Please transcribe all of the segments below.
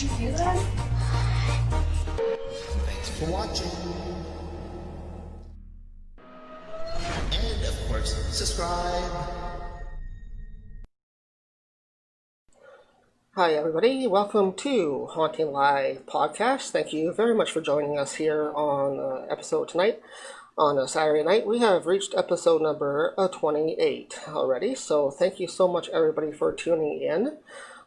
Did you hear that? Thanks for watching. And of course, subscribe. Hi everybody, welcome to Haunting Live Podcast. Thank you very much for joining us here on episode tonight. On a Saturday night, we have reached episode number 28 already, so thank you so much everybody for tuning in.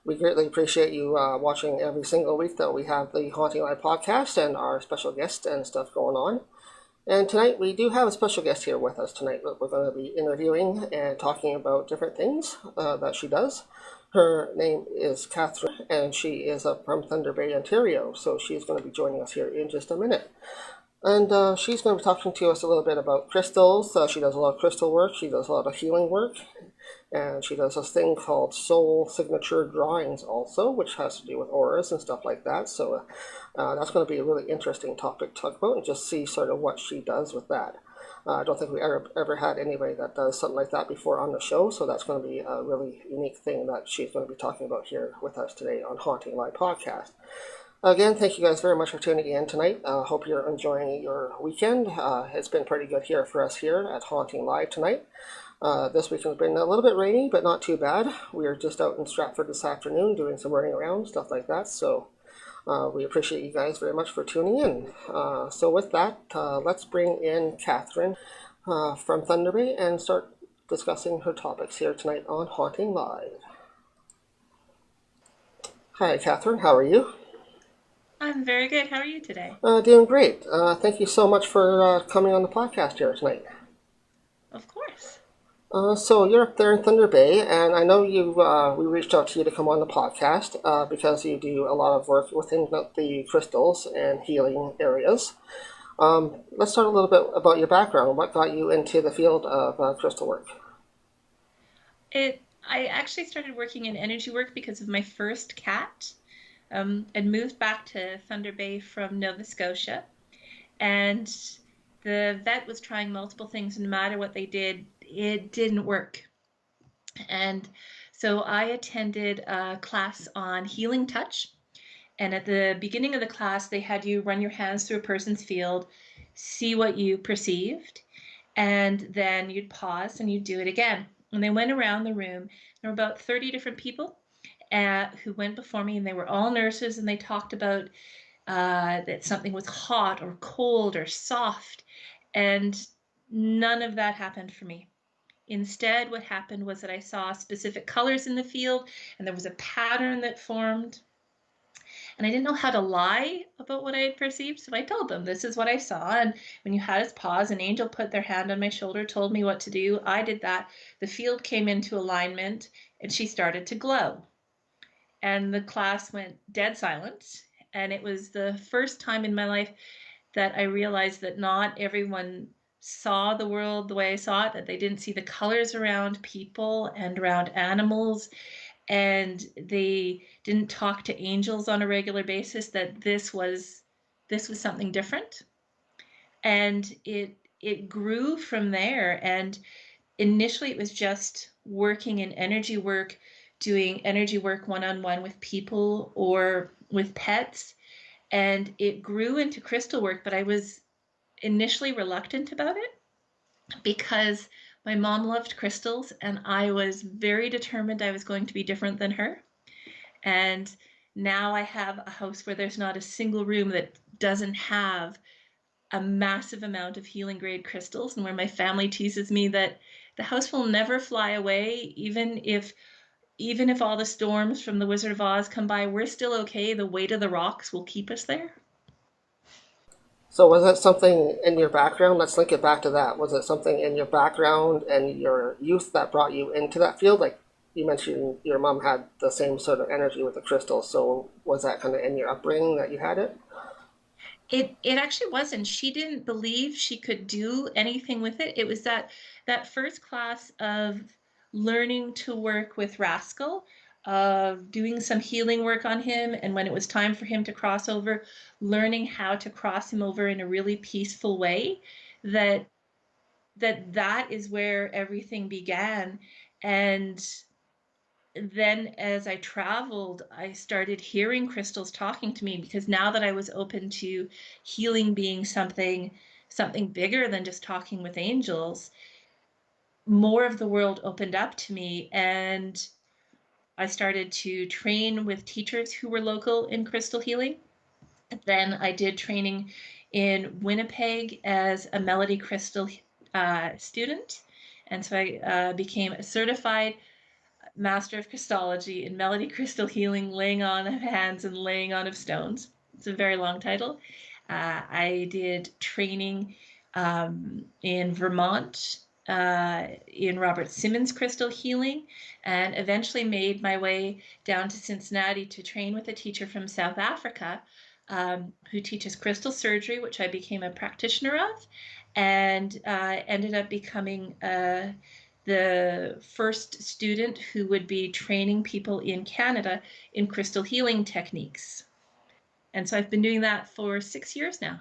We greatly appreciate you watching every single week that we have the Haunting Live Podcast and our special guests and stuff going on. And tonight we do have a special guest here with us tonight that we're going to be interviewing and talking about different things that she does. Her name is Katherine, and she is from Thunder Bay, Ontario, so she's going to be joining us here in just a minute. And she's going to be talking to us a little bit about crystals. She does a lot of crystal work, she does a lot of healing work, and she does this thing called soul signature drawings also, which has to do with auras and stuff like that. So that's going to be a really interesting topic to talk about and just see sort of what she does with that. I don't think we ever had anybody that does something like that before on the show, so that's going to be a really unique thing that she's going to be talking about here with us today on Haunting Live Podcast. Again, thank you guys very much for tuning in tonight. Hope you're enjoying your weekend. It's been pretty good here for us here at Haunting Live tonight. This week has been a little bit rainy, but not too bad. We are just out in Stratford this afternoon doing some running around, stuff like that, so we appreciate you guys very much for tuning in. So with that, let's bring in Katherine from Thunder Bay and start discussing her topics here tonight on Haunting Live. Hi, Katherine. How are you? I'm very good. How are you today? Doing great. Thank you so much for coming on the podcast here tonight. Of course. So you're up there in Thunder Bay, and I know we reached out to you to come on the podcast because you do a lot of work within the crystals and healing areas. Let's start a little bit about your background. What got you into the field of crystal work? I actually started working in energy work because of my first cat. I'd moved back to Thunder Bay from Nova Scotia, and the vet was trying multiple things, and no matter what they did, it didn't work. And so I attended a class on healing touch, and at the beginning of the class, they had you run your hands through a person's field, see what you perceived, and then you'd pause and you'd do it again. And they went around the room. There were about 30 different people who went before me, and they were all nurses, and they talked about that something was hot or cold or soft, and none of that happened for me. Instead, what happened was that I saw specific colors in the field, and there was a pattern that formed, and I didn't know how to lie about what I had perceived, so I told them, this is what I saw. And when you had us pause, an angel put their hand on my shoulder, told me what to do. I did that. The field came into alignment, and she started to glow. And the class went dead silent. And it was the first time in my life that I realized that not everyone saw the world the way I saw it, that they didn't see the colors around people and around animals, and they didn't talk to angels on a regular basis, that this was something different. And it grew from there. And initially it was just working in energy work, doing energy work one-on-one with people or with pets, and it grew into crystal work. But I was initially reluctant about it because my mom loved crystals, and I was very determined I was going to be different than her. And now I have a house where there's not a single room that doesn't have a massive amount of healing grade crystals, and where my family teases me that the house will never fly away, even if all the storms from the Wizard of Oz come by, we're still okay. The weight of the rocks will keep us there. So was that something in your background? Let's link it back to that. Was it something in your background and your youth that brought you into that field? Like you mentioned, your mom had the same sort of energy with the crystals. So was that kind of in your upbringing that you had it? It actually wasn't. She didn't believe she could do anything with it. It was that first class of learning to work with Rascal, of doing some healing work on him, and when it was time for him to cross over, learning how to cross him over in a really peaceful way, that is where everything began. And then as I traveled, I started hearing crystals talking to me, because now that I was open to healing being something bigger than just talking with angels, more of the world opened up to me, and I started to train with teachers who were local in crystal healing. Then I did training in Winnipeg as a Melody Crystal student. And so I became a certified Master of Christology in Melody Crystal Healing, laying on of hands and laying on of stones. It's a very long title. I did training in Vermont in Robert Simmons Crystal Healing, and eventually made my way down to Cincinnati to train with a teacher from South Africa who teaches crystal surgery, which I became a practitioner of, and ended up becoming the first student who would be training people in Canada in crystal healing techniques. And so I've been doing that for 6 years now.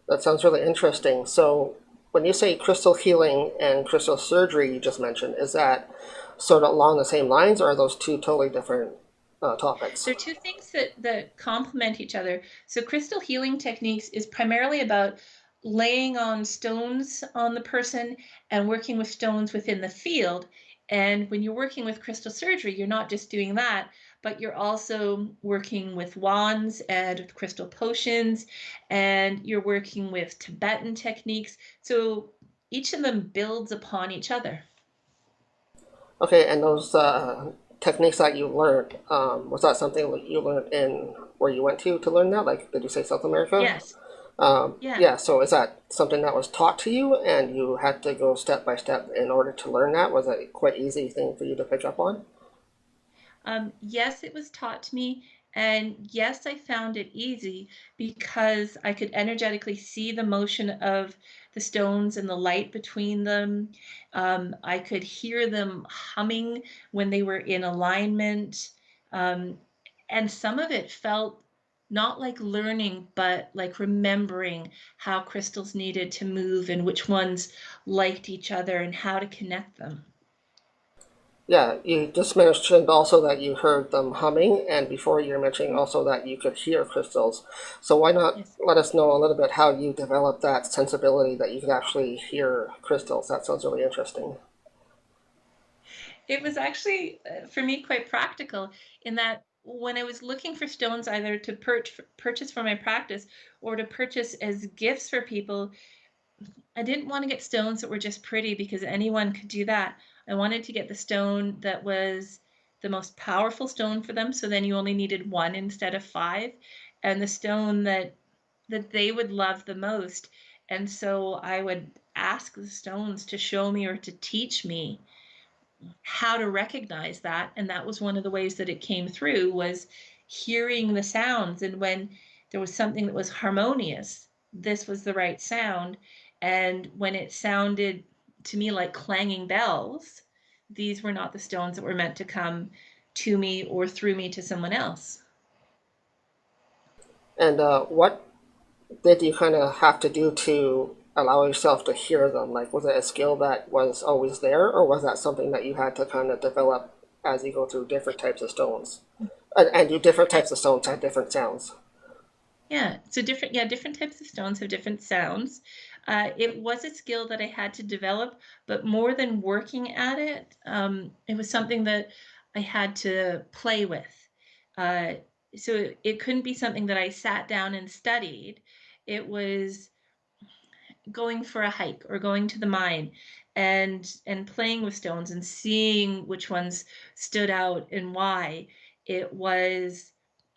That sounds really interesting. So when you say crystal healing and crystal surgery you just mentioned, is that sort of along the same lines, or are those two totally different topics? They're two things that complement each other. So crystal healing techniques is primarily about laying on stones on the person and working with stones within the field. And when you're working with crystal surgery, you're not just doing that, but you're also working with wands and with crystal potions, and you're working with Tibetan techniques. So each of them builds upon each other. Okay, and those techniques that you learned, was that something that you learned in where you went to learn that? Like, did you say South America? Yes. Yeah. Yeah, so is that something that was taught to you and you had to go step by step in order to learn that? Was it a quite easy thing for you to pick up on? Yes, it was taught to me. And yes, I found it easy because I could energetically see the motion of the stones and the light between them. I could hear them humming when they were in alignment. Um, and some of it felt not like learning, but like remembering how crystals needed to move and which ones liked each other and how to connect them. Yeah, you just mentioned also that you heard them humming, and before you're mentioning also that you could hear crystals. So why not Yes. let us know a little bit how you developed that sensibility that you could actually hear crystals? That sounds really interesting. It was actually, for me, quite practical in that when I was looking for stones either to purchase for my practice or to purchase as gifts for people, I didn't want to get stones that were just pretty because anyone could do that. I wanted to get the stone that was the most powerful stone for them, so then you only needed one instead of five, and the stone that they would love the most. And so I would ask the stones to show me or to teach me how to recognize that. And that was one of the ways that it came through, was hearing the sounds. And when there was something that was harmonious, this was the right sound. And when it sounded to me like clanging bells, these were not the stones that were meant to come to me or through me to someone else. And what did you kind of have to do to allow yourself to hear them? Like, was it a skill that was always there, or was that something that you had to kind of develop as you go through different types of stones? And do different types of stones have different sounds? Yeah, so different types of stones have different sounds. It was a skill that I had to develop, but more than working at it, it was something that I had to play with. Uh, so it couldn't be something that I sat down and studied. It was going for a hike or going to the mine and playing with stones and seeing which ones stood out and why. It was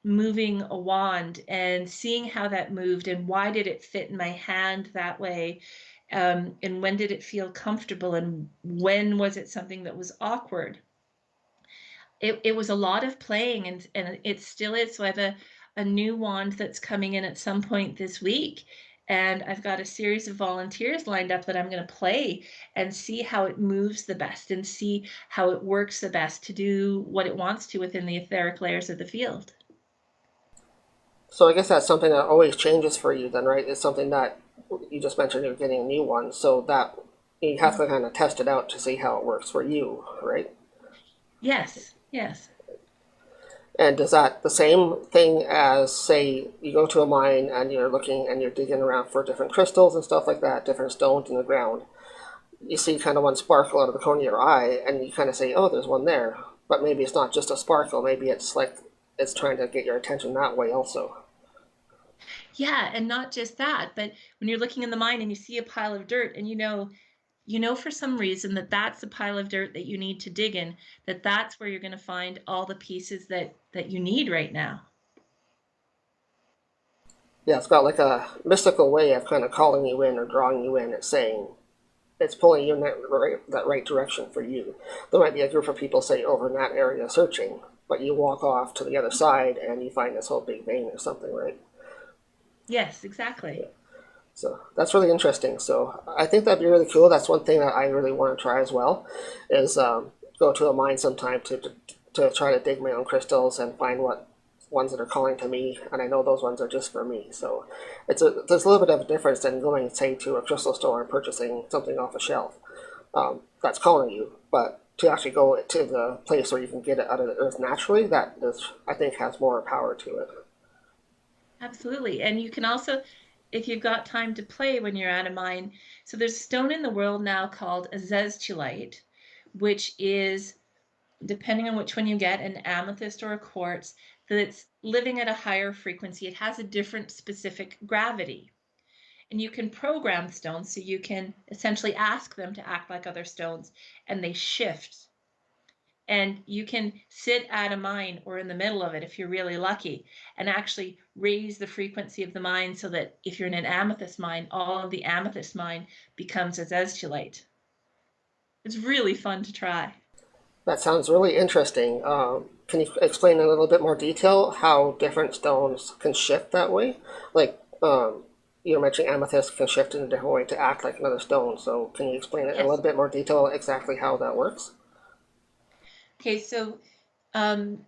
moving a wand and seeing how that moved and why did it fit in my hand that way, and when did it feel comfortable and when was it something that was awkward. It was a lot of playing, and it still is. So I have a new wand that's coming in at some point this week. And I've got a series of volunteers lined up that I'm going to play and see how it moves the best and see how it works the best to do what it wants to within the etheric layers of the field. So I guess that's something that always changes for you then, right? It's something that you just mentioned you're getting a new one, so that you have to kind of test it out to see how it works for you, right? Yes, yes. And is that the same thing as, say, you go to a mine and you're looking and you're digging around for different crystals and stuff like that, different stones in the ground? You see kind of one sparkle out of the corner of your eye, and you kind of say, "Oh, there's one there." But maybe it's not just a sparkle. Maybe it's like it's trying to get your attention that way also. Yeah, and not just that, but when you're looking in the mine and you see a pile of dirt and you know for some reason that that's the pile of dirt that you need to dig in, that that's where you're going to find all the pieces that you need right now. Yeah, it's got like a mystical way of kind of calling you in or drawing you in. It's saying it's pulling you in that right direction for you. There might be a group of people, say, over in that area searching, but you walk off to the other side and you find this whole big vein or something, right? Yes, exactly. So that's really interesting. So I think that'd be really cool. That's one thing that I really want to try as well, is go to a mine sometime to try to dig my own crystals and find what ones that are calling to me. And I know those ones are just for me. So there's a little bit of a difference than going, say, to a crystal store and purchasing something off a shelf that's calling you. But to actually go to the place where you can get it out of the earth naturally, that is, I think, has more power to it. Absolutely. And you can also, if you've got time to play when you're at a mine, so there's a stone in the world now called a Zestulite, which is, depending on which one you get, an amethyst or a quartz, that's living at a higher frequency. It has a different specific gravity. And you can program stones, so you can essentially ask them to act like other stones, and they shift. And you can sit at a mine or in the middle of it if you're really lucky and actually raise the frequency of the mine so that if you're in an amethyst mine, all of the amethyst mine becomes a zestulite. It's really fun to try. That sounds really interesting. Can you explain in a little bit more detail how different stones can shift that way? Like, you were mentioning amethyst can shift in a different way to act like another stone. So, can you explain it in a Yes. little bit more detail exactly how that works? Okay, so um,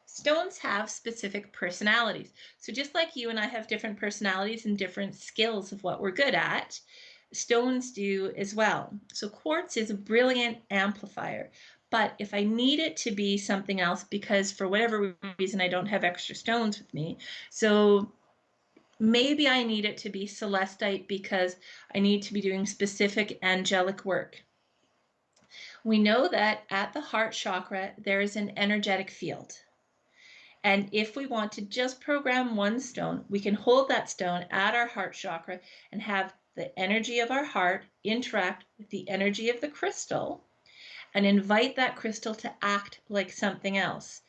stones have specific personalities. So just like you and I have different personalities and different skills of what we're good at, stones do as well. So quartz is a brilliant amplifier. But if I need it to be something else, because for whatever reason I don't have extra stones with me, so maybe I need it to be celestite because I need to be doing specific angelic work. We know that at the heart chakra, there is an energetic field. And if we want to just program one stone, we can hold that stone at our heart chakra and have the energy of our heart interact with the energy of the crystal and invite that crystal to act like something else.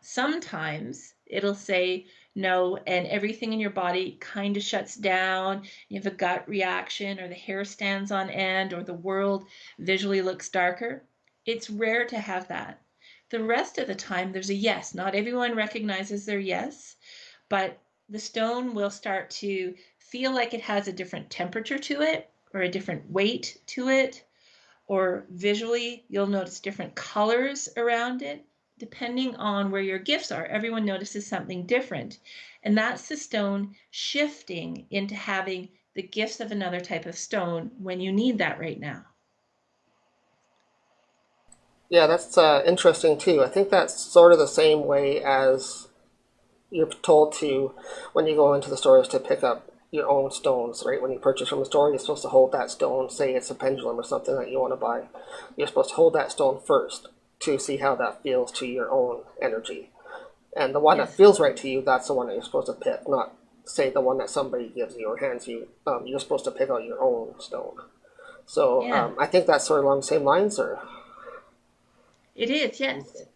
Sometimes it'll say no, and everything in your body kind of shuts down. You have a gut reaction, or the hair stands on end, or the world visually looks darker. It's rare to have that. The rest of the time, there's a yes. Not everyone recognizes their yes, but the stone will start to feel like it has a different temperature to it, or a different weight to it, or visually, you'll notice different colors around it, depending on where your gifts are. Everyone notices something different. And that's the stone shifting into having the gifts of another type of stone when you need that right now. Yeah, that's interesting too. I think that's sort of the same way as you're told to when you go into the stores to pick up your own stones, right? When you purchase from the store, you're supposed to hold that stone. Say it's a pendulum or something that you want to buy. You're supposed to hold that stone first to see how that feels to your own energy. And the one that Yes. feels right to you, that's the one that you're supposed to pick, not say the one that somebody gives you or hands you. You're supposed to pick out your own stone. So Yeah, I think that's sort of along the same lines, or it is. Yes.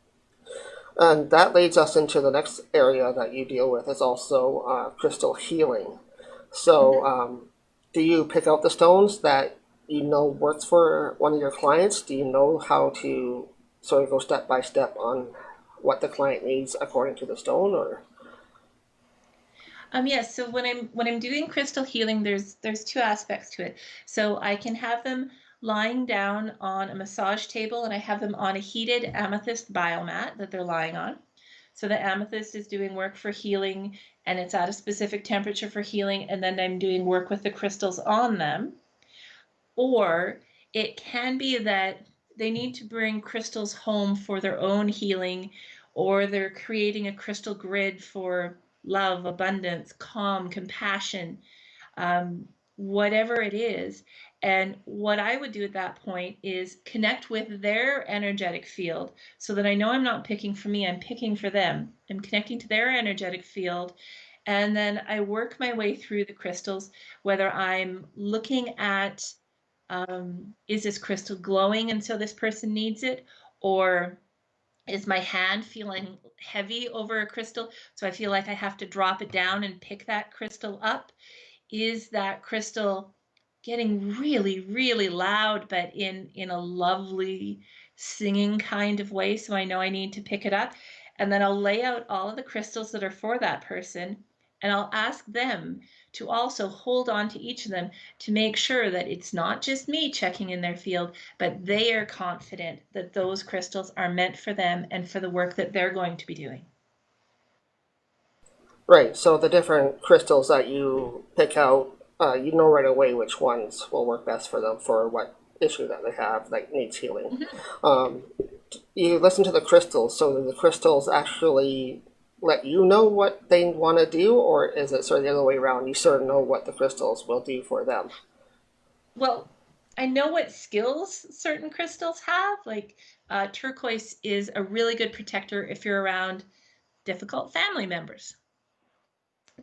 and that leads us into the next area that you deal with is also crystal healing. So, Mm-hmm. do you pick out the stones that you know works for one of your clients? Do you know how to sort of go step by step on what the client needs according to the stone, or? Yes. So when I'm doing crystal healing, there's two aspects to it. So I can have them lying down on a massage table, and I have them on a heated amethyst biomat that they're lying on. So the amethyst is doing work for healing, and it's at a specific temperature for healing, and then I'm doing work with the crystals on them. Or it can be that they need to bring crystals home for their own healing, or they're creating a crystal grid for love, abundance, calm, compassion, whatever it is. And what I would do at that point is connect with their energetic field so that I know I'm not picking for me, I'm picking for them. I'm connecting to their energetic field. And then I work my way through the crystals, whether I'm looking at is this crystal glowing and so this person needs it, or is my hand feeling heavy over a crystal so I feel like I have to drop it down and pick that crystal up? Is that crystal getting really, really loud, but in a lovely singing kind of way, so I know I need to pick it up? And then I'll lay out all of the crystals that are for that person, and I'll ask them to also hold on to each of them to make sure that it's not just me checking in their field, but they are confident that those crystals are meant for them and for the work that they're going to be doing. Right, so the different crystals that you pick out, you know right away which ones will work best for them for what issue that they have that needs healing. You listen to the crystals, so do the crystals actually let you know what they want to do, or is it sort of the other way around? You sort of know what the crystals will do for them. Well, I know what skills certain crystals have. Like turquoise is a really good protector if you're around difficult family members.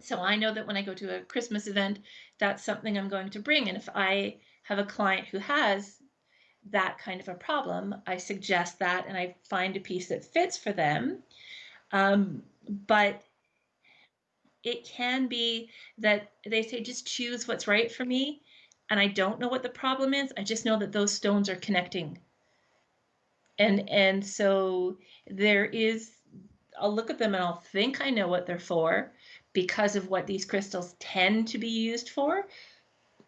So I know that when I go to a Christmas event, that's something I'm going to bring. And if I have a client who has that kind of a problem, I suggest that and I find a piece that fits for them. But it can be that they say, just choose what's right for me. And I don't know what the problem is. I just know that those stones are connecting. And so there is, I'll look at them and I'll think I know what they're for because of what these crystals tend to be used for.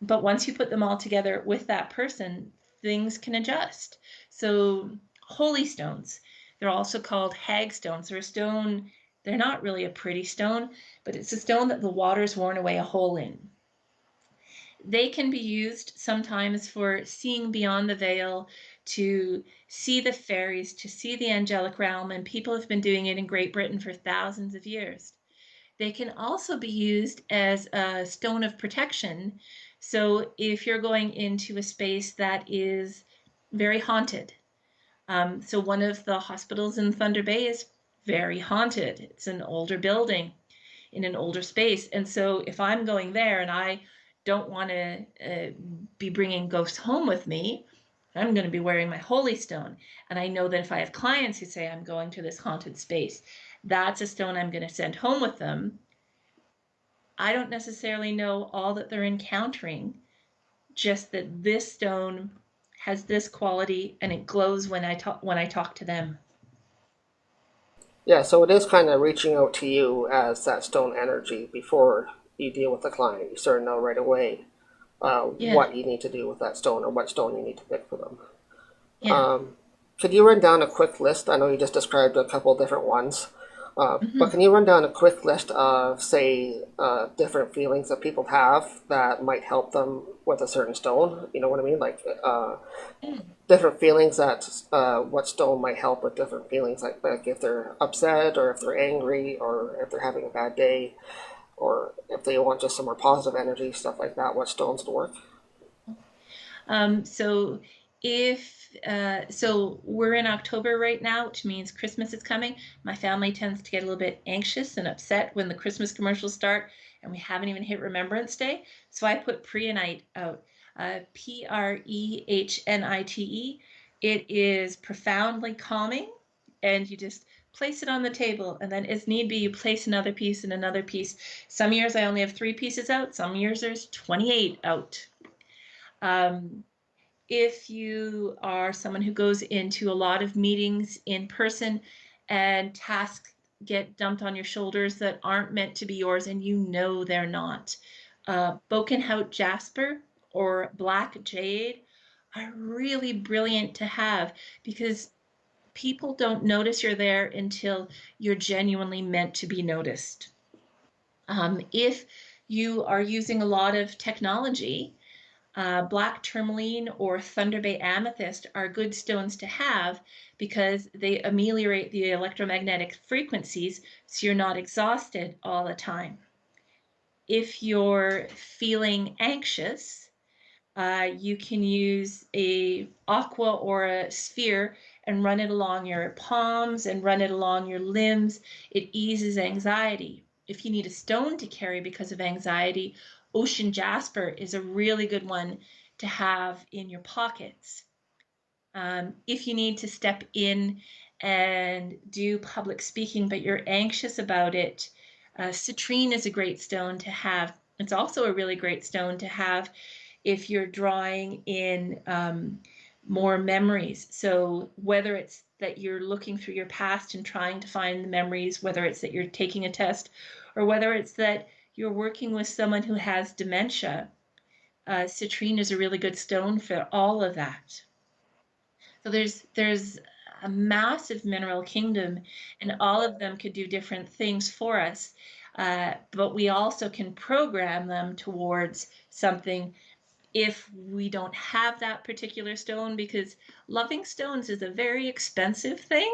But once you put them all together with that person, things can adjust. So holy stones, they're also called hag stones. They're a stone, they're not really a pretty stone, but it's a stone that the water's worn away a hole in. They can be used sometimes for seeing beyond the veil, to see the fairies, to see the angelic realm, and people have been doing it in Great Britain for thousands of years. They can also be used as a stone of protection. So if you're going into a space that is very haunted, so one of the hospitals in Thunder Bay is very haunted. It's an older building in an older space. And so if I'm going there and I don't want to be bringing ghosts home with me, I'm going to be wearing my holy stone. And I know that if I have clients who say I'm going to this haunted space, that's a stone I'm going to send home with them. I don't necessarily know all that they're encountering, just that this stone has this quality and it glows when I talk to them. Yeah, so it is kind of reaching out to you as that stone energy before you deal with the client. You sort of know right away what you need to do with that stone or what stone you need to pick for them. Yeah. Could you run down a quick list? I know you just described a couple of different ones, but can you run down a quick list of, say, different feelings that people have that might help them with a certain stone? You know what I mean? Like different feelings that what stone might help with different feelings, like if they're upset or if they're angry or if they're having a bad day or if they want just some more positive energy, stuff like that. What stones to work? So so we're in October right now, which means Christmas is coming. My family tends to get a little bit anxious and upset when the Christmas commercials start and we haven't even hit Remembrance Day. So I put Prehnite out, Prehnite. It is profoundly calming, and you just place it on the table, and then as need be, you place another piece and another piece. Some years I only have 3 pieces out. Some years there's 28 out. If you are someone who goes into a lot of meetings in person and tasks get dumped on your shoulders that aren't meant to be yours and you know they're not, Bokenhout jasper or black jade are really brilliant to have because people don't notice you're there until you're genuinely meant to be noticed. If you are using a lot of technology, Black tourmaline or Thunder Bay amethyst are good stones to have because they ameliorate the electromagnetic frequencies so you're not exhausted all the time. If you're feeling anxious, you can use a aqua or a sphere and run it along your palms and run it along your limbs. It eases anxiety. If you need a stone to carry because of anxiety, ocean jasper is a really good one to have in your pockets. If you need to step in and do public speaking, but you're anxious about it, citrine is a great stone to have. It's also a really great stone to have if you're drawing in more memories. So whether it's that you're looking through your past and trying to find the memories, whether it's that you're taking a test, or whether it's that you're working with someone who has dementia, citrine is a really good stone for all of that. So there's a massive mineral kingdom, and all of them could do different things for us. But we also can program them towards something if we don't have that particular stone, because loving stones is a very expensive thing,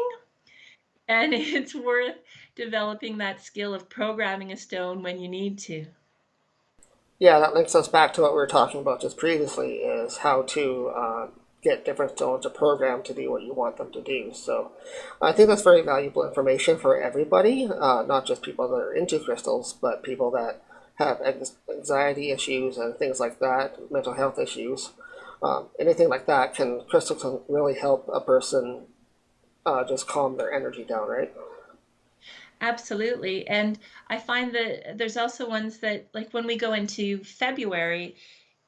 and it's worth developing that skill of programming a stone when you need to. Yeah, that links us back to what we were talking about just previously, is how to get different stones to program to do what you want them to do. So I think that's very valuable information for everybody, not just people that are into crystals, but people that have anxiety issues and things like that, mental health issues. Anything like that, crystals can really help a person just calm their energy down, right? Absolutely. And I find that there's also ones that, like when we go into February,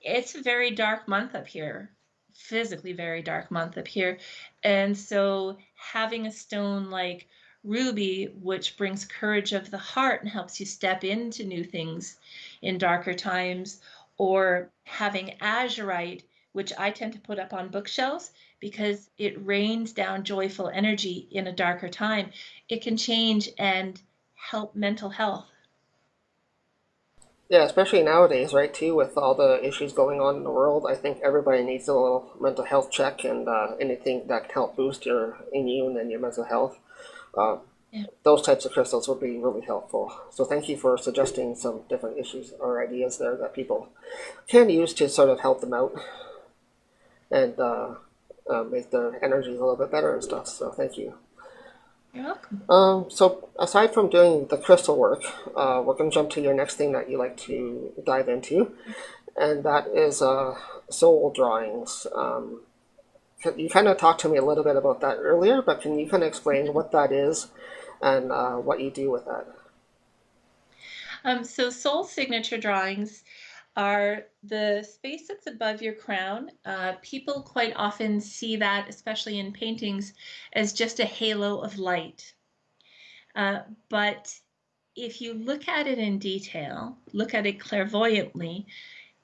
it's a very dark month up here, physically very dark month up here. And so having a stone like ruby, which brings courage of the heart and helps you step into new things in darker times, or having azurite, which I tend to put up on bookshelves because it rains down joyful energy in a darker time. It can change and help mental health. Yeah, especially nowadays, right, too, with all the issues going on in the world. I think everybody needs a little mental health check, and anything that can help boost your immune and your mental health. Uh, Yeah. those types of crystals would be really helpful. So thank you for suggesting some different issues or ideas there that people can use to sort of help them out and make their energies a little bit better and stuff. So thank you. You're welcome. So aside from doing the crystal work, we're going to jump to your next thing that you like to dive into, and that is soul drawings. You kind of talked to me a little bit about that earlier, but can you kind of explain what that is and what you do with that? So soul signature drawings are the space that's above your crown. People quite often see that, especially in paintings, as just a halo of light. But if you look at it in detail, look at it clairvoyantly,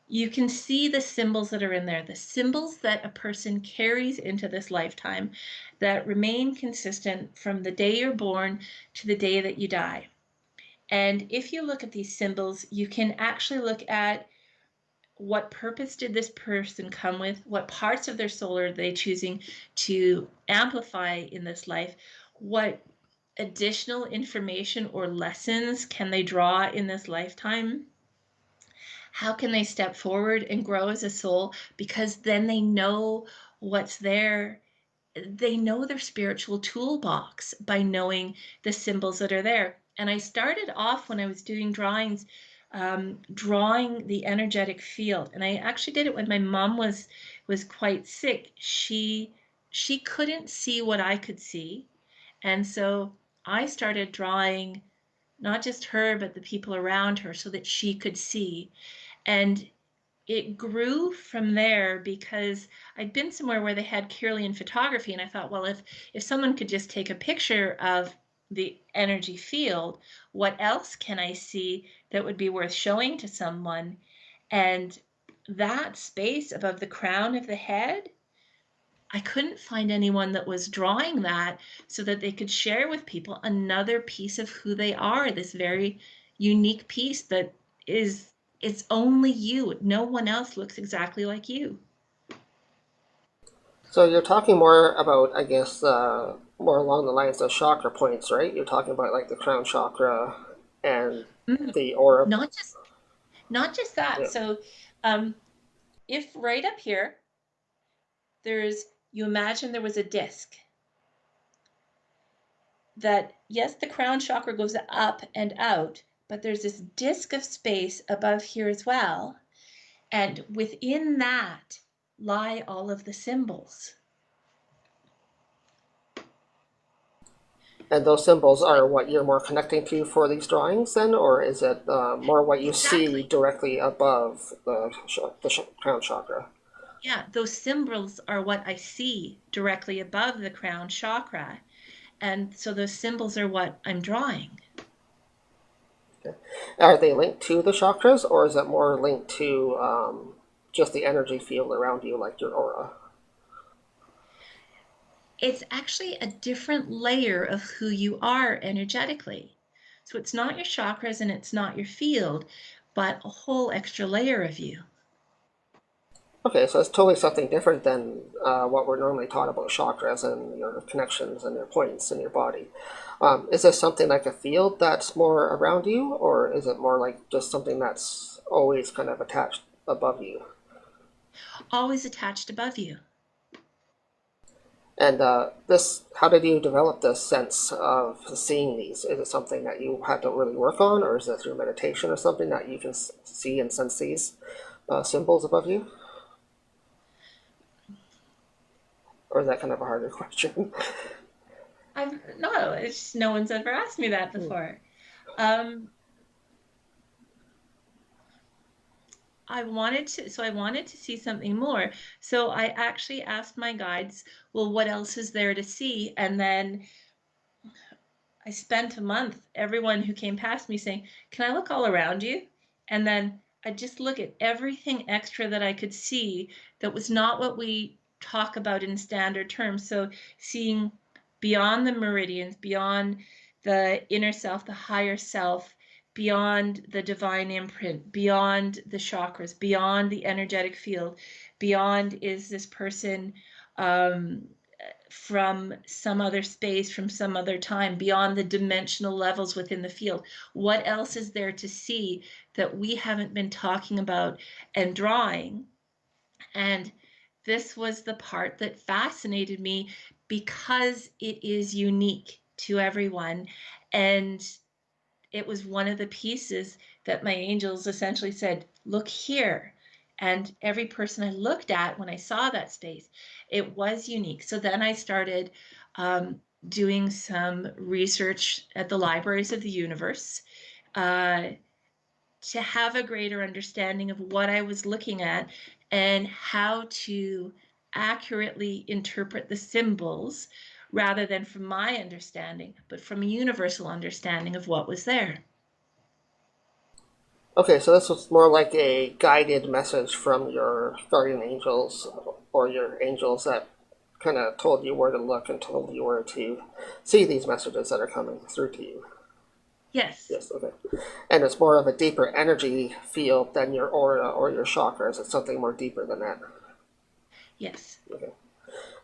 you can see the symbols that are in there, the symbols that a person carries into this lifetime that remain consistent from the day you're born to the day that you die. And if you look at these symbols, you can actually look at what purpose did this person come with? What parts of their soul are they choosing to amplify in this life? What additional information or lessons can they draw in this lifetime? How can they step forward and grow as a soul? Because then they know what's there. They know their spiritual toolbox by knowing the symbols that are there. And I started off when I was doing drawings, drawing the energetic field. And I actually did it when my mom was quite sick. She couldn't see what I could see. And so I started drawing not just her, but the people around her so that she could see. And it grew from there because I'd been somewhere where they had Kirlian photography, and I thought, well, if someone could just take a picture of the energy field, what else can I see that would be worth showing to someone? And that space above the crown of the head, I couldn't find anyone that was drawing that so that they could share with people another piece of who they are, this very unique piece that is It's only you. No one else looks exactly like you. So you're talking more about, I guess, more along the lines of chakra points, right? You're talking about like the crown chakra and Mm, the aura. not just that. Yeah. So if right up here, you imagine there was a disc that, yes, the crown chakra goes up and out, but there's this disc of space above here as well. And within that lie all of the symbols. And those symbols are what you're more connecting to for these drawings, then, or is it more what you see Exactly. directly above the crown chakra? Yeah, those symbols are what I see directly above the crown chakra. And so those symbols are what I'm drawing. Okay. Are they linked to the chakras, or is it more linked to just the energy field around you, like your aura? It's actually a different layer of who you are energetically. So it's not your chakras and it's not your field, but a whole extra layer of you. Okay, so it's totally something different than what we're normally taught about chakras and your connections and your points in your body. Is this something like a field that's more around you, or is it more like just something that's always kind of attached above you? Always attached above you. And how did you develop this sense of seeing these? Is it something that you had to really work on, or is it through meditation or something that you can see and sense these symbols above you? Or is that kind of a harder question? No, it's just no one's ever asked me that before. I wanted to see something more. So I actually asked my guides, well, what else is there to see? And then I spent a month, everyone who came past me saying, can I look all around you? And then I just look at everything extra that I could see that was not what we talk about in standard terms. So seeing beyond the meridians, beyond the inner self, the higher self, beyond the divine imprint, beyond the chakras, beyond the energetic field, beyond is this person from some other space, from some other time, beyond the dimensional levels within the field. What else is there to see that we haven't been talking about and drawing? And this was the part that fascinated me because it is unique to everyone. And it was one of the pieces that my angels essentially said, look here. And every person I looked at when I saw that space, it was unique. So then I started doing some research at the libraries of the universe to have a greater understanding of what I was looking at and how to accurately interpret the symbols rather than from my understanding, but from a universal understanding of what was there. Okay, so this was more like a guided message from your guardian angels or your angels that kind of told you where to look and told you where to see these messages that are coming through to you. Yes. Yes, okay. And it's more of a deeper energy field than your aura or your chakras. It's something more deeper than that. Yes. Okay.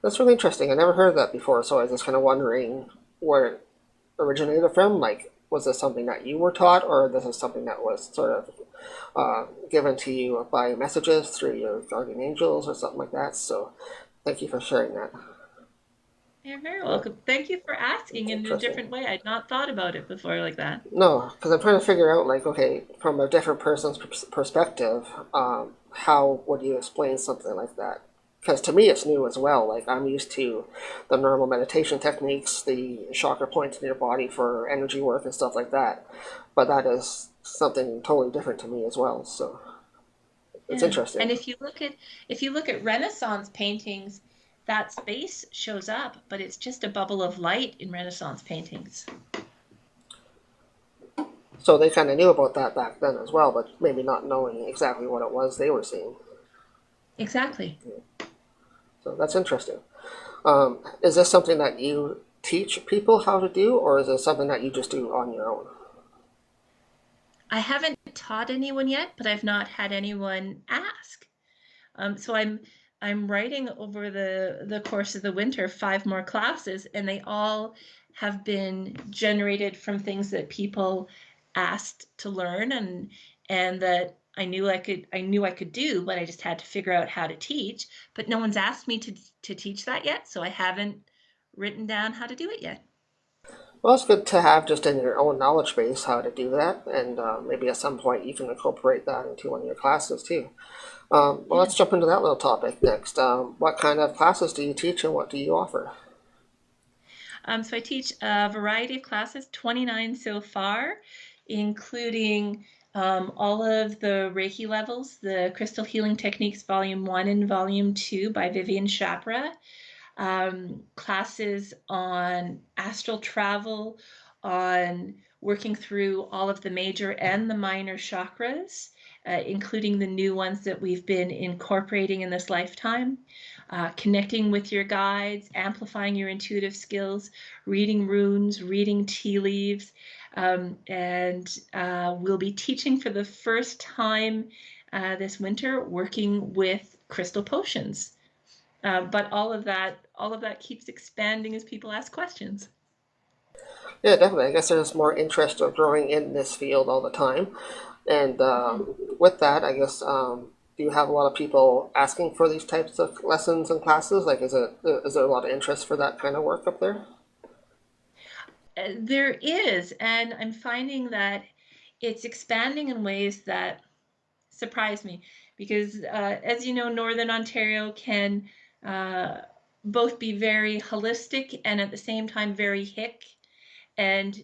That's really interesting. I never heard of that before, so I was just kind of wondering where it originated from. Like, was this something that you were taught, or this is something that was sort of given to you by messages through your guardian angels or something like that? So thank you for sharing that. You're very welcome. Thank you for asking in a Interesting. different way. I'd not thought about it before like that. No, because I'm trying to figure out, like, okay, from a different person's perspective, how would you explain something like that? Because to me, it's new as well. Like, I'm used to the normal meditation techniques, the chakra points in your body for energy work and stuff like that. But that is something totally different to me as well. So it's Yeah. interesting. And if you look at Renaissance paintings, that space shows up, but it's just a bubble of light in Renaissance paintings. So they kind of knew about that back then as well, but maybe not knowing exactly what it was they were seeing. Exactly. So that's interesting. Is this something that you teach people how to do, or is it something that you just do on your own? I haven't taught anyone yet, but I've not had anyone ask. So I'm writing over the course of the winter 5 more classes, and they all have been generated from things that people asked to learn, and that I knew I could do, but I just had to figure out how to teach. But no one's asked me to teach that yet, so I haven't written down how to do it yet. Well, it's good to have just in your own knowledge base how to do that, and maybe at some point you can incorporate that into one of your classes too. Well, Yeah. let's jump into that little topic next. What kind of classes do you teach and what do you offer? So I teach a variety of classes, 29 so far, including all of the Reiki levels, the Crystal Healing Techniques Volume 1 and Volume 2 by Vivian Chapra, classes on astral travel, on working through all of the major and the minor chakras, including the new ones that we've been incorporating in this lifetime, connecting with your guides, amplifying your intuitive skills, reading runes, reading tea leaves, and we'll be teaching for the first time this winter, working with crystal potions. But all of that keeps expanding as people ask questions. Yeah, definitely. I guess there's more interest of growing in this field all the time. And with that, I guess, do you have a lot of people asking for these types of lessons and classes? Like, is there a lot of interest for that kind of work up there? There is, and I'm finding that it's expanding in ways that surprise me because, as you know, Northern Ontario can uh, both be very holistic and at the same time very hick. And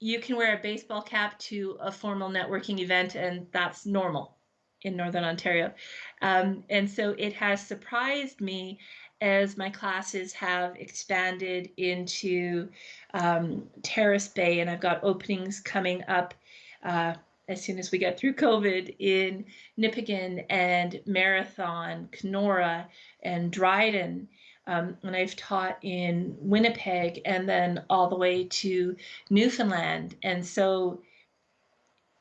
you can wear a baseball cap to a formal networking event, and that's normal in Northern Ontario. And so it has surprised me as my classes have expanded into Terrace Bay, and I've got openings coming up uh, as soon as we get through COVID in Nipigon and Marathon, Kenora, and Dryden. And I've taught in Winnipeg and then all the way to Newfoundland. And so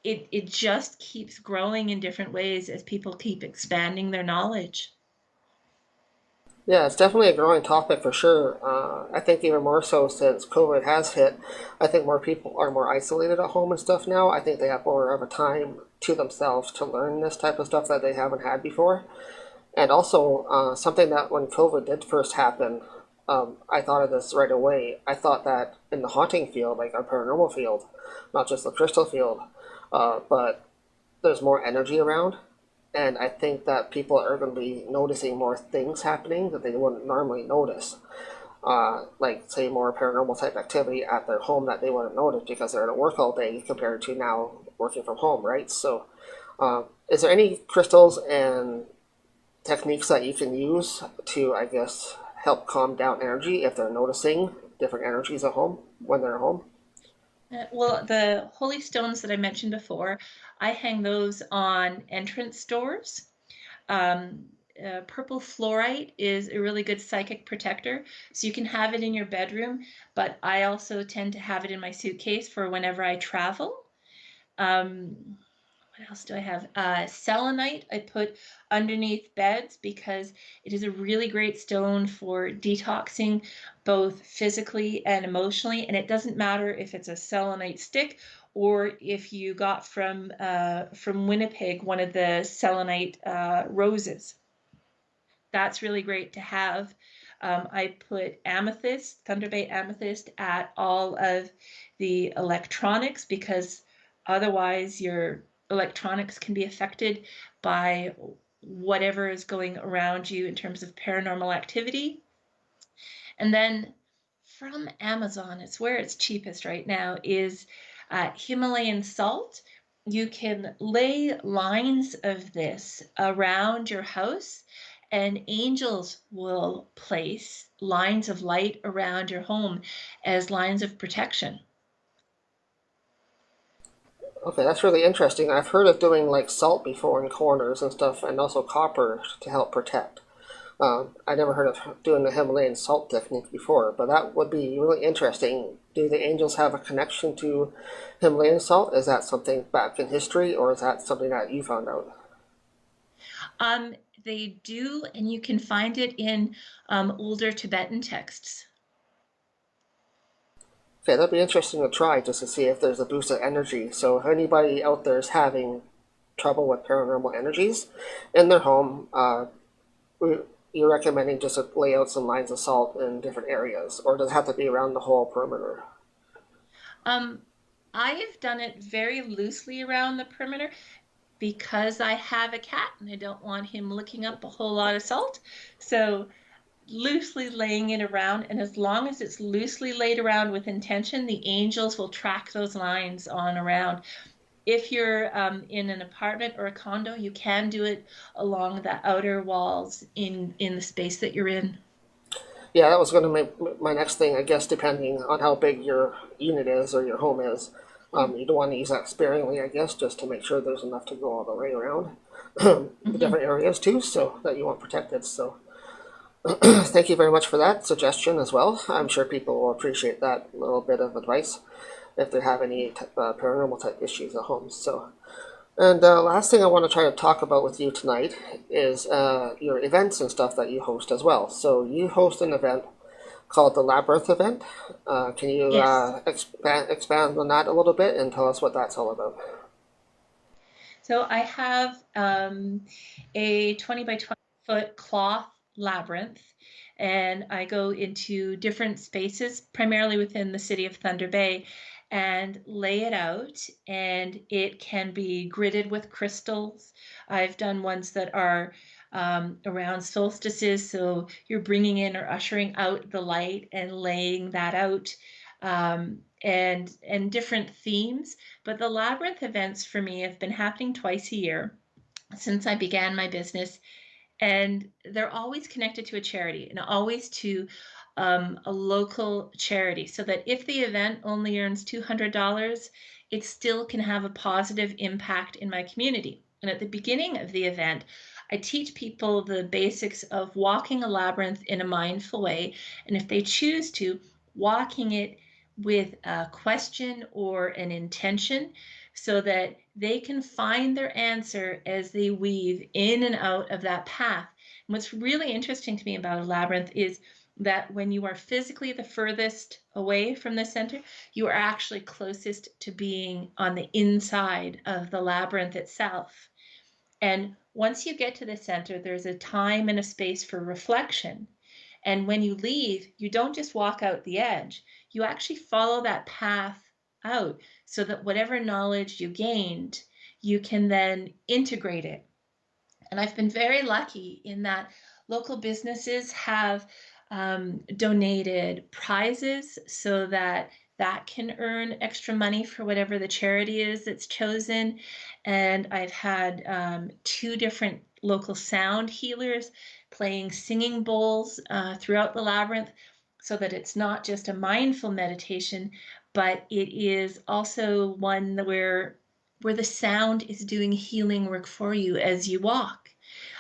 it just keeps growing in different ways as people keep expanding their knowledge. Yeah, it's definitely a growing topic for sure. I think even more so since COVID has hit. I think more people are more isolated at home and stuff now. I think they have more of a time to themselves to learn this type of stuff that they haven't had before. And also, something that when COVID did first happen, I thought of this right away. I thought that in the haunting field, like our paranormal field, not just the crystal field, but there's more energy around. And I think that people are going to be noticing more things happening that they wouldn't normally notice. Like, say, more paranormal type activity at their home that they wouldn't notice because they're at work all day compared to now working from home, right? So, is there any crystals and techniques that you can use to, I guess, help calm down energy if they're noticing different energies at home when they're home? Well, the holy stones that I mentioned before, I hang those on entrance doors. Um, Purple fluorite is a really good psychic protector, so you can have it in your bedroom, but I also tend to have it in my suitcase for whenever I travel. Um, what else do I have? Selenite I put underneath beds because it is a really great stone for detoxing both physically and emotionally. And it doesn't matter if it's a selenite stick or if you got from Winnipeg one of the selenite roses. That's really great to have. I put amethyst, Thunder Bay amethyst, at all of the electronics because otherwise your electronics can be affected by whatever is going around you in terms of paranormal activity. And then from Amazon, it's where it's cheapest right now, is Himalayan salt. You can lay lines of this around your house, and angels will place lines of light around your home as lines of protection. Okay, that's really interesting. I've heard of doing like salt before in corners and stuff, and also copper to help protect. I never heard of doing the Himalayan salt technique before, but that would be really interesting. Do the angels have a connection to Himalayan salt? Is that something back in history, or is that something that you found out? Um, they do, and you can find it in older Tibetan texts. Okay, that'd be interesting to try just to see if there's a boost of energy. So if anybody out there is having trouble with paranormal energies in their home, you're recommending just to lay out some lines of salt in different areas, or does it have to be around the whole perimeter? Um, I've done it very loosely around the perimeter because I have a cat and I don't want him licking up a whole lot of salt. So loosely laying it around, and as long as it's loosely laid around with intention, the angels will track those lines on around. If you're in an apartment or a condo, you can do it along the outer walls in the space that you're in. Yeah, that was going to make my next thing, I guess, depending on how big your unit is or your home is. You'd want to use that sparingly, I guess, just to make sure there's enough to go all the way around the Mm-hmm. different areas too, so that you want protected. So thank you very much for that suggestion as well. I'm sure people will appreciate that little bit of advice if they have any paranormal type issues at home. So, and last thing I want to try to talk about with you tonight is your events and stuff that you host as well. So you host an event called the Labyrinth event. Can you Yes. expand on that a little bit and tell us what that's all about? So I have a 20 by 20 foot cloth labyrinth, and I go into different spaces, primarily within the city of Thunder Bay, and lay it out. And it can be gridded with crystals. I've done ones that are around solstices, so you're bringing in or ushering out the light and laying that out, and different themes. But the Labyrinth events for me have been happening twice a year since I began my business, and they're always connected to a charity and always to a local charity, so that if the event only earns $200, it still can have a positive impact in my community. And at the beginning of the event, I teach people the basics of walking a labyrinth in a mindful way, and if they choose to, walking it with a question or an intention, so that they can find their answer as they weave in and out of that path. And what's really interesting to me about a labyrinth is that when you are physically the furthest away from the center, you are actually closest to being on the inside of the labyrinth itself. And once you get to the center, there's a time and a space for reflection. And when you leave, you don't just walk out the edge, you actually follow that path out, so that whatever knowledge you gained, you can then integrate it. And I've been very lucky in that local businesses have donated prizes, so that that can earn extra money for whatever the charity is that's chosen. And I've had two different local sound healers playing singing bowls throughout the labyrinth, so that it's not just a mindful meditation, but it is also one where the sound is doing healing work for you as you walk.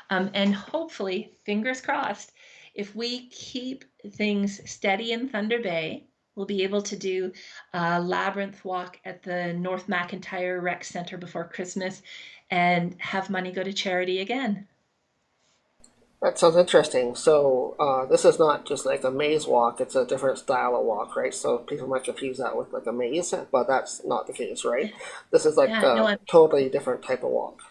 And hopefully, fingers crossed, if we keep things steady in Thunder Bay, we'll be able to do a labyrinth walk at the North McIntyre Rec Center before Christmas and have money go to charity again. That sounds interesting. So this is not just like a maze walk; it's a different style of walk, right? So people might confuse that with like a maze, but that's not the case, right? This is like Yeah, no, a totally different type of walk.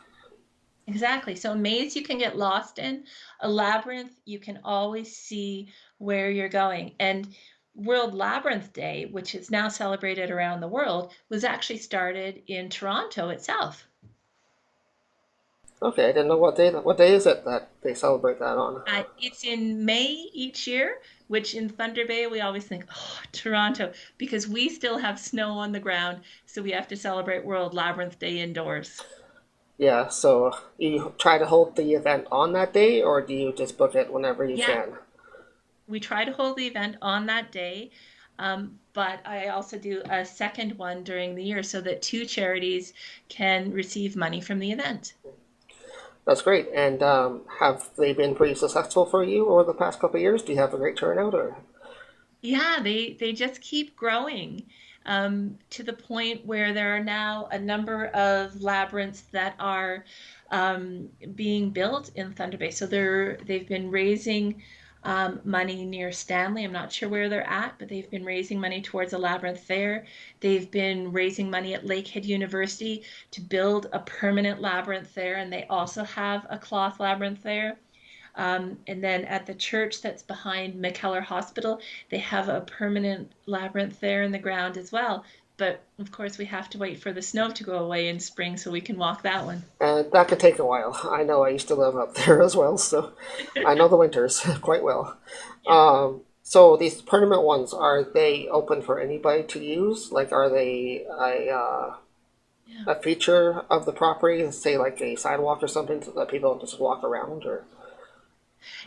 exactly. So a maze you can get lost in, a labyrinth you can always see where you're going. And World Labyrinth Day, which is now celebrated around the world, was actually started in Toronto itself. Okay, I didn't know what day is it that they celebrate that on. It's in May each year, which in Thunder Bay we always think, oh, Toronto, because we still have snow on the ground, so we have to celebrate World Labyrinth Day indoors. Yeah, so you try to hold the event on that day, or do you just book it whenever you Yeah, can? we try to hold the event on that day, but I also do a second one during the year so that two charities can receive money from the event. That's great. And have they been pretty successful for you over the past couple of years? Do you have a great turnout, or? Yeah, they just keep growing to the point where there are now a number of labyrinths that are being built in Thunder Bay. So they've been raising money near Stanley. I'm not sure where they're at, but they've been raising money towards a labyrinth there. They've been raising money at Lakehead University to build a permanent labyrinth there, and they also have a cloth labyrinth there. And then at the church that's behind McKellar Hospital, they have a permanent labyrinth there in the ground as well. But of course, we have to wait for the snow to go away in spring so we can walk that one. And that could take a while. I know I used to live up there as well, so I know the winters quite well. So these permanent ones, are they open for anybody to use? Like, are they a feature of the property, say like a sidewalk or something, so that people just walk around? Or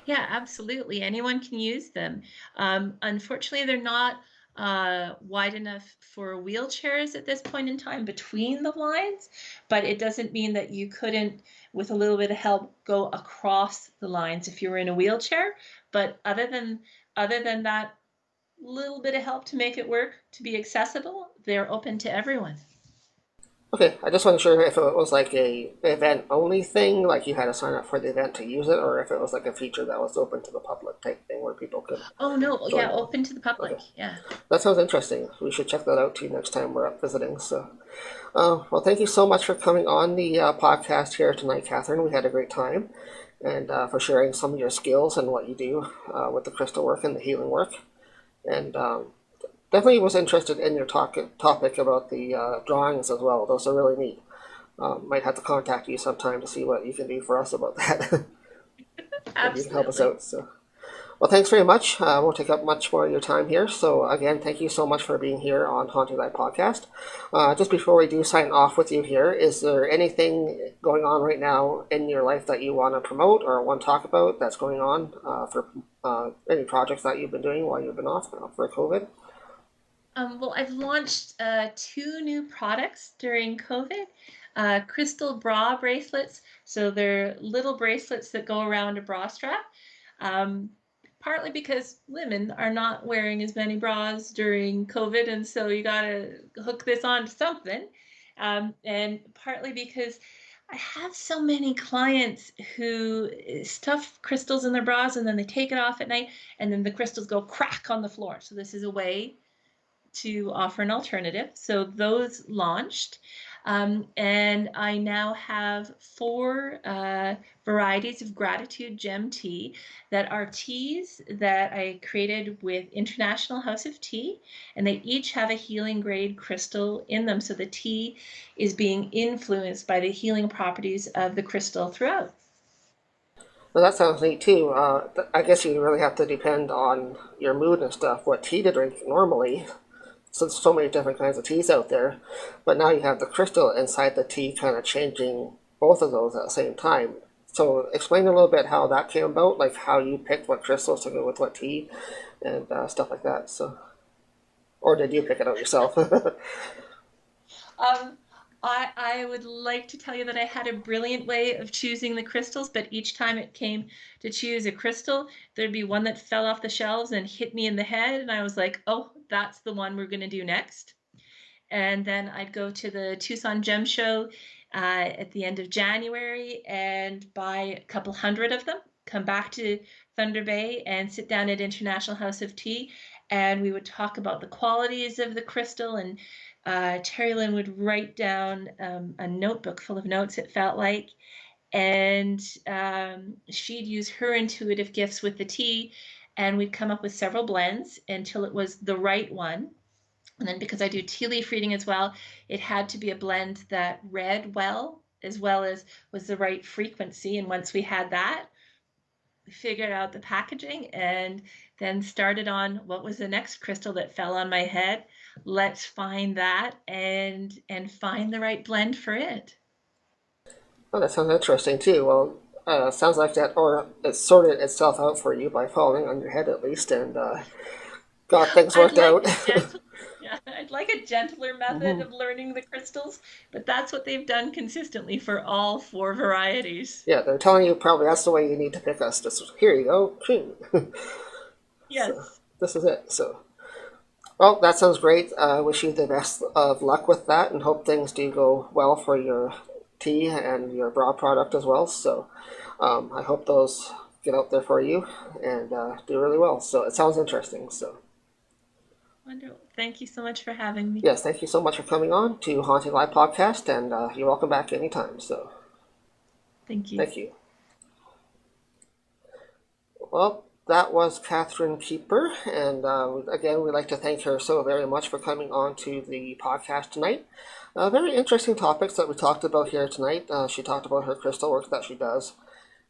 Yeah, absolutely. Anyone can use them. Unfortunately, they're not wide enough for wheelchairs at this point in time between the lines, but it doesn't mean that you couldn't, with a little bit of help, go across the lines if you were in a wheelchair. But other than that little bit of help to make it work, to be accessible, they're open to everyone. okay, I just wasn't sure if it was like a event only thing, like you had to sign up for the event to use it, or if it was like a feature that was open to the public type thing where people could Oh no, join yeah, in. open to the public. Okay, Yeah. that sounds interesting. We should check that out too next time we're up visiting. So, well, thank you so much for coming on the podcast here tonight, Catherine. We had a great time, and for sharing some of your skills and what you do with the crystal work and the healing work. And definitely was interested in your topic about the drawings as well. Those are really neat. Might have to contact you sometime to see what you can do for us about that. If you can help us Absolutely. out. So, well, thanks very much. I won't take up much more of your time here. So, again, thank you so much for being here on Haunting Live Podcast. Just before we do sign off with you here, is there anything going on right now in your life that you want to promote or want to talk about that's going on for any projects that you've been doing while you've been off for COVID? Well, I've launched two new products during COVID. Crystal bra bracelets. So they're little bracelets that go around a bra strap. Um, Partly because women are not wearing as many bras during COVID, and so you gotta hook this on to something. And partly because I have so many clients who stuff crystals in their bras and then they take it off at night and then the crystals go crack on the floor. So this is a way to offer an alternative. So those launched. And I now have four varieties of gratitude gem tea that are teas that I created with International House of Tea, and they each have a healing grade crystal in them. So the tea is being influenced by the healing properties of the crystal throughout. Well, that sounds neat too. I guess you really have to depend on your mood and stuff, what tea to drink normally. So there's so many different kinds of teas out there, but now you have the crystal inside the tea kind of changing both of those at the same time. So explain a little bit how that came about, like how you picked what crystals to go with what tea and stuff like that. So, or did you pick it out yourself? Um, I would like to tell you that I had a brilliant way of choosing the crystals, but each time it came to choose a crystal, there'd be one that fell off the shelves and hit me in the head, and I was like, oh, that's the one we're going to do next. And then I'd go to the Tucson Gem Show at the end of January and buy a couple hundred of them, come back to Thunder Bay and sit down at International House of Tea, and we would talk about the qualities of the crystal. And Terry Lynn would write down a notebook full of notes, it felt like, and she'd use her intuitive gifts with the tea, and we'd come up with several blends until it was the right one. And then because I do tea leaf reading as well, it had to be a blend that read well as was the right frequency. And once we had that, we figured out the packaging and then started on what was the next crystal that fell on my head. Let's find that and find the right blend for it. Oh, that sounds interesting too. Well, sounds like that, or it sorted itself out for you by falling on your head at least, and got things I'd worked like out. to, yes. Yeah, I'd like a gentler method of learning the crystals, but that's what they've done consistently for all 4 varieties. Yeah, they're telling you probably that's the way you need to pick us. Here you go. So Yes. this is it. So, well, that sounds great. I wish you the best of luck with that, and hope things do go well for your tea and your bra product as well. So, I hope those get out there for you and do really well. So it sounds interesting. So. Wonderful. Thank you so much for having me. Yes, thank you so much for coming on to Haunting Live Podcast, and you're welcome back anytime. So, Thank you. thank you. Well, that was Katherine Keeper, and again, we'd like to thank her so very much for coming on to the podcast tonight. Very interesting topics that we talked about here tonight. She talked about her crystal work that she does,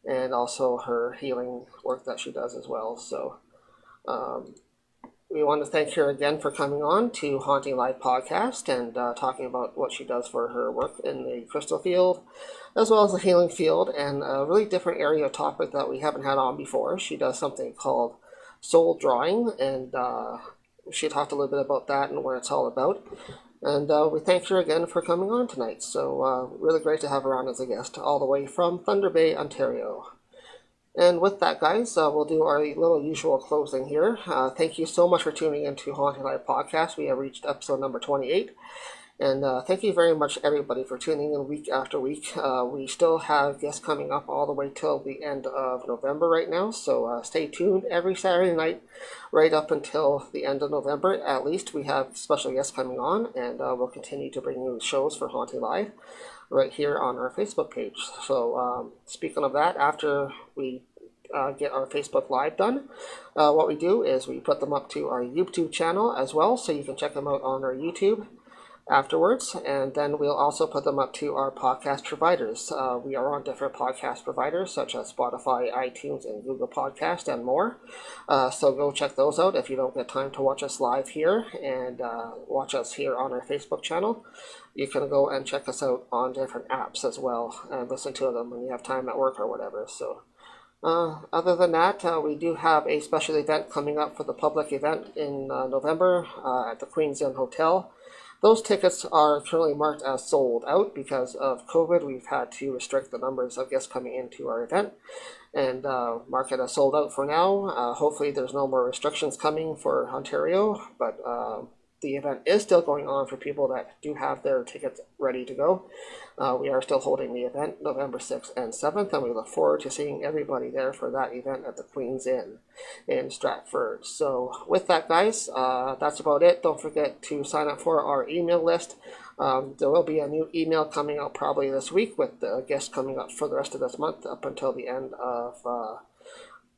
and also her healing work that she does as well. So, we want to thank her again for coming on to Haunting Live Podcast and talking about what she does for her work in the crystal field, as well as the healing field, and a really different area of topic that we haven't had on before. She does something called soul drawing, and she talked a little bit about that and what it's all about. And we thank her again for coming on tonight. So really great to have her on as a guest, all the way from Thunder Bay, Ontario. And with that, guys, we'll do our little usual closing here. Thank you so much for tuning into Haunting Live Podcast. We have reached episode number 28. And thank you very much, everybody, for tuning in week after week. We still have guests coming up all the way till the end of November right now. So stay tuned every Saturday night right up until the end of November. At least we have special guests coming on, and we'll continue to bring you shows for Haunting Live right here on our Facebook page. So speaking of that, after we get our Facebook Live done, what we do is we put them up to our YouTube channel as well, so you can check them out on our YouTube afterwards, and then we'll also put them up to our podcast providers. We are on different podcast providers such as Spotify, iTunes, and Google Podcast, and more. So go check those out if you don't get time to watch us live here and watch us here on our Facebook channel. You can go and check us out on different apps as well and listen to them when you have time at work or whatever. So other than that, we do have a special event coming up for the public event in November at the Queen's Inn Hotel. Those tickets are currently marked as sold out because of COVID. We've had to restrict the numbers of guests coming into our event and mark it as sold out for now. Hopefully there's no more restrictions coming for Ontario, but the event is still going on for people that do have their tickets ready to go. We are still holding the event November 6th and 7th, and we look forward to seeing everybody there for that event at the Queen's Inn in Stratford. So with that, guys, that's about it. Don't forget to sign up for our email list. There will be a new email coming out probably this week with the guests coming up for the rest of this month up until the end of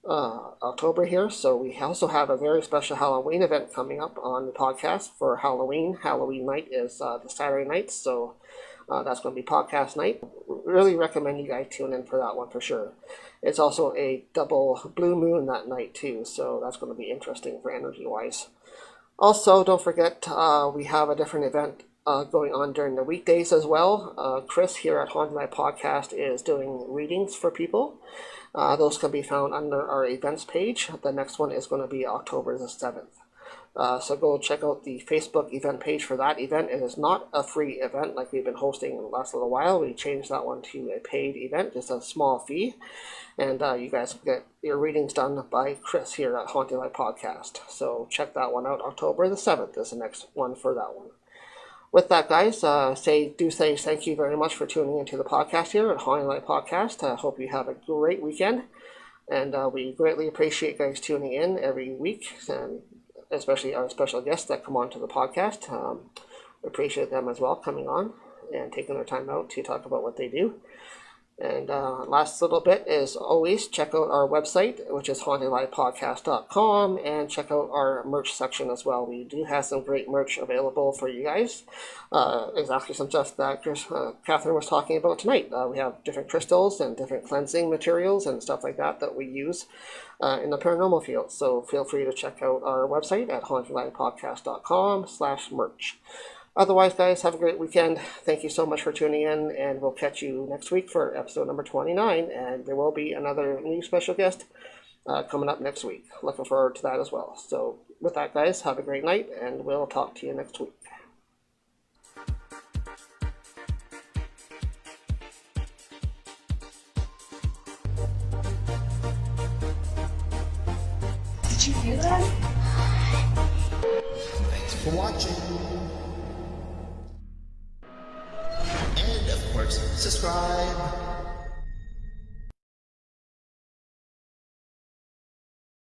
October here. So we also have a very special Halloween event coming up on the podcast for Halloween. Halloween night is the Saturday night, so that's going to be podcast night. Really recommend you guys tune in for that one for sure. It's also a double blue moon that night too, so that's going to be interesting for energy wise. Also, don't forget we have a different event going on during the weekdays as well. Chris here at HauntingLIVE Podcast is doing readings for people. Those can be found under our events page. The next one is going to be October the 7th. So go check out the Facebook event page for that event. It is not a free event like we've been hosting in the last little while. We changed that one to a paid event, just a small fee. And you guys can get your readings done by Chris here at HauntingLIVE Podcast. So check that one out. October the 7th is the next one for that one. With that, guys, say thank you very much for tuning into the podcast here at HauntingLIVE Podcast. I hope you have a great weekend, and we greatly appreciate you guys tuning in every week, and especially our special guests that come on to the podcast. We appreciate them as well coming on and taking their time out to talk about what they do. And last little bit is always check out our website, which is HauntingLivePodcast.com, and check out our merch section as well. We do have some great merch available for you guys. Exactly some stuff that Katherine was talking about tonight. We have different crystals and different cleansing materials and stuff like that that we use in the paranormal field. So feel free to check out our website at HauntingLivePodcast.com/merch. Otherwise, guys, have a great weekend. Thank you so much for tuning in, and we'll catch you next week for episode number 29. And there will be another new special guest coming up next week. Looking forward to that as well. So with that, guys, have a great night, and we'll talk to you next week. Did you hear that? Thanks for watching. And of course, subscribe.